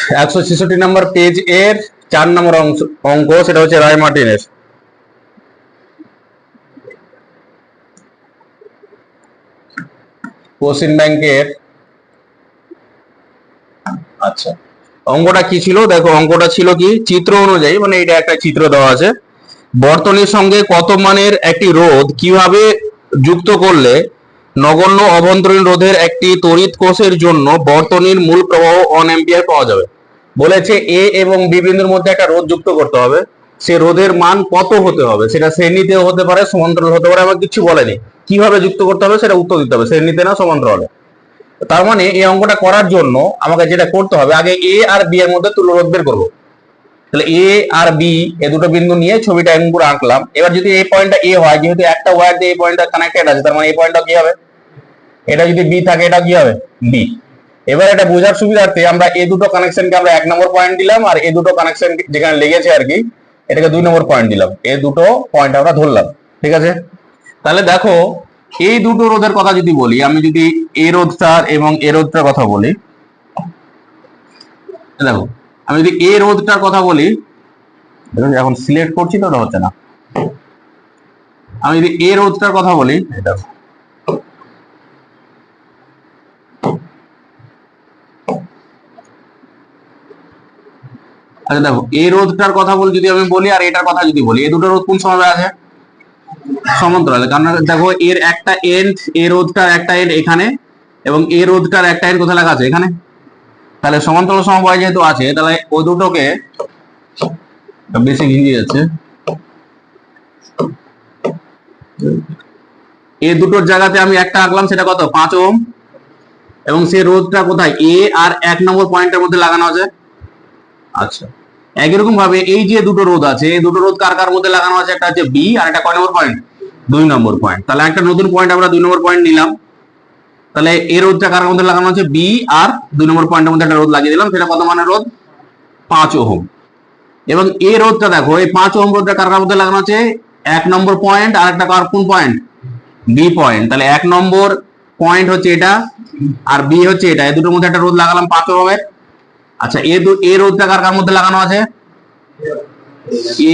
166 নম্বর page এর 4 নম্বর অঙ্ক, সেটা হচ্ছে রায় মার্টিনের। কোশ্চেন ব্যাংকের। আচ্ছা, অঙ্কটা কি ছিল দেখো, অঙ্কটা ছিল কি চিত্র অনুযায়ী, মানে এটা একটা চিত্র দেওয়া আছে। বর্তনীর সঙ্গে কত মানের একটি রোধ কিভাবে যুক্ত করলে নগণ্য অভ্যন্তরীণ রোধের একটি তড়িৎ কোষের জন্য বর্তনীর মূল প্রবাহ 1 অ্যাম্পিয়ার পাওয়া যাবে। বলেছে এ এবং বি বিন্দুর মধ্যে একটা রোধ যুক্ত করতে হবে, সে রোধের মান কত হতে হবে, সেটা শ্রেণীতেও হতে পারে সমান্তরাল হতে পারে, আমার কিছু বলেনি। কিভাবে যুক্ত করতে হবে সেটা উত্তর দিতে হবে, শ্রেণীতে না সমান্তরালে। তার মানে এই অঙ্কটা করার জন্য আমাকে যেটা করতে হবে, আগে এ আর বি এর মধ্যে তুল্য রোধ বের করবো। তাহলে এ আর বি এ দুটো বিন্দু নিয়ে ছবিটা এমন করে আঁকলাম। এবার যদি এই পয়েন্টটা এ হয়, যেহেতু একটা ওয়্যার দিয়ে এই পয়েন্টটা কানেক্টেড আছে, তার মানে এই পয়েন্টটা কি হবে, এটা যদি বি থাকে এটা কি হবে বি। এবার এটা বোঝার সুবিধার্থে আমরা এই দুটো কানেকশনকে আমরা 1 নম্বর পয়েন্ট দিলাম, আর এই দুটো কানেকশন যেখানে লেগেছে আর কি এটাকে 2 নম্বর পয়েন্ট দিলাম। এই দুটো পয়েন্ট আমরা ধরলাম, ঠিক আছে। তাহলে দেখো, এই দুটো রোধের কথা যদি বলি, আমি যদি এ রোধটার এবং এ রোধটার কথা বলি, দেখো আমি যদি এ রোধটার কথা বলি, এখন সিলেক্ট করছি তো ওটা হচ্ছে না। আমি যদি এ রোধটার কথা বলি, দেখো আচ্ছা, দেখো এই রোধটার কথা বলি যদি আমি বলি, আর এটার কথা যদি বলি, এই দুটো রোধ কোন সময় আছে, সমান্তরালে। কারণ দেখো এর একটা এন্ড, এ রোধটার একটা এন্ড এখানে, এবং এ রোধটার একটা এন্ড কোথায় লেখা আছে, এখানে। তাহলে সমান্তরাল সমবায় যেহেতু আছে, তাহলে ওই দুটোকে বেশি ঘিরে যাচ্ছে, এই দুটোর জায়গাতে আমি একটা আঁকলাম, সেটা কত 5 ওহম, এবং সেই রোধটা কোথায় এ আর 1 নম্বর পয়েন্টের মধ্যে লাগানো আছে। আচ্ছা, একই রকম ভাবে এই যে দুটো রোধ আছে, এই দুটো রোধ কার কার মধ্যে লাগানো আছে, একটা হচ্ছে বি আর একটা কয় নম্বর পয়েন্ট, 2 নম্বর পয়েন্ট। তাহলে একটা নতুন পয়েন্ট আমরা 2 নম্বর পয়েন্ট নিলাম। তাহলে এই রোধটা কার মধ্যে লাগানো আছে, বি আর 2 নম্বর পয়েন্টের মধ্যে একটা রোধ লাগিয়ে দিলাম, সেটা কত মানের রোধ, 5 ওহম। এবং এই রোধটা দেখো, এই 5 ওহম রোধটা কার কার মধ্যে লাগানো আছে, 1 নম্বর পয়েন্ট আর একটা কার কোন পয়েন্ট, বি পয়েন্ট। তাহলে 1 নম্বর পয়েন্ট হচ্ছে এটা, আর বি হচ্ছে এটা, এই দুটোর মধ্যে একটা রোধ লাগালাম 5 ওহমের। আচ্ছা, এই রোধটা কার কার মধ্যে লাগানো আছে,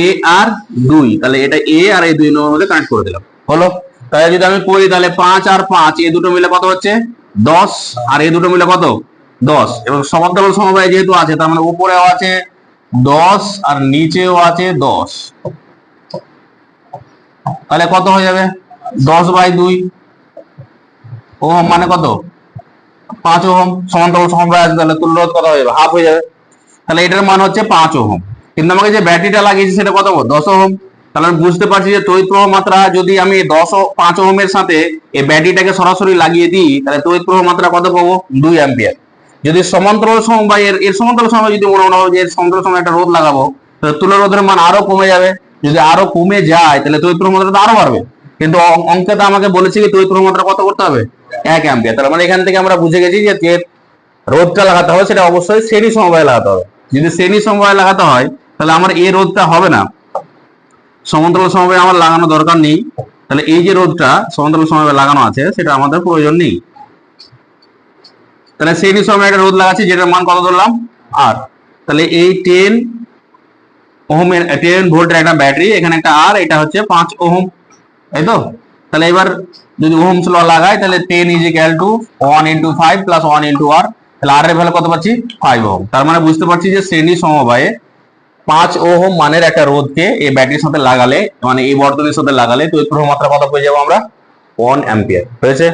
এ আর 2, তাহলে এটা এ আর এই 2 নম্বরের মধ্যে কানেক্ট করে দিলাম, হলো। তাহলে যদি আমি করি, তাহলে 5 আর 5 এই দুটো মিলে কত হচ্ছে 10, আর এই দুটো মিলে কত 10, এবং সমান্তরাল সমবায় যেহেতু আছে, তার মানে উপরেও আছে 10 আর নিচেও আছে 10, তাহলে কত হয়ে যাবে 10/2 ওহম, মানে কত 5 ওহম। সমান্তরাল সমবায় আছে, তাহলে তুল্য রোধ কত হয়ে যাবে, হাফ হয়ে যাবে। তাহলে এটার মান হচ্ছে 5 ওহম, কিন্তু আমাকে যে ব্যাটারিটা লাগিয়েছি সেটা কত 10 ওহম। তাহলে আমি বুঝতে পারছি যে তড়িৎ প্রবাহ মাত্রা যদি আমি 5 ওহমের সাথে এই ব্যাটারিটাকে সরাসরি লাগিয়ে দিই, তাহলে তড়িৎ প্রবাহ মাত্রা কত পাবো, 2 অ্যাম্পিয়ার। যদি সমান্তরাল সমবায় এর সমান্তরাল সমবায় যদি মনে হয় যে সমান্তরাল সমবায় একটা রোধ লাগাবো, তাহলে তুল্য রোধের মান আরো কমে যাবে। যদি আরো কমে যায়, তাহলে তড়িৎ প্রবাহ মাত্রা আরো বাড়বে। কিন্তু অঙ্কে তো আমাকে বলেছে কি তড়িৎ প্রবাহ মাত্রা কত করতে হবে, 1 অ্যাম্পিয়ার। তার মানে এখান থেকে আমরা বুঝে গেছি যে রোধটা লাগাতে হবে সেটা অবশ্যই শ্রেণী সমবায় লাগাতে হবে। যদি শ্রেণী সমবায় লাগাতে হয়, তাহলে আমার এই রোধটা হবে না, সমান্তরাল সমবায় আমার লাগানো দরকার নেই। তাহলে এই যে রোধটা সমান্তরাল সমবায় লাগানো আছে সেটা আমাদের প্রয়োজন নেই। তাহলে শ্রেণী সমবায় একটা রোধ লাগাচ্ছি, যেটার মান কত ধরলাম আর। তাহলে এই 10 ওহমের 10 ভোল্টের একটা ব্যাটারি, এখানে একটা আর, এটা হচ্ছে 5 ওহম, তাই তো। তাহলে এবার যদি ওহমস ল লাগাই, তাহলে 10 = 1 × 5 + 1 × r, তাহলে আর এর ভ্যালু কত পাচ্ছি 5 ওহম। তার মানে বুঝতে পারছি যে শ্রেণী সমবায়ে 5 ওহম মানের একটা রোধকে এই ব্যাটারির সাথে লাগালে, মানে এই বর্তনীর সাথে লাগালে তড়িৎ প্রবাহ মাত্রা কত পেয়ে যাবো আমরা, 1 অ্যাম্পিয়ার হয়েছে।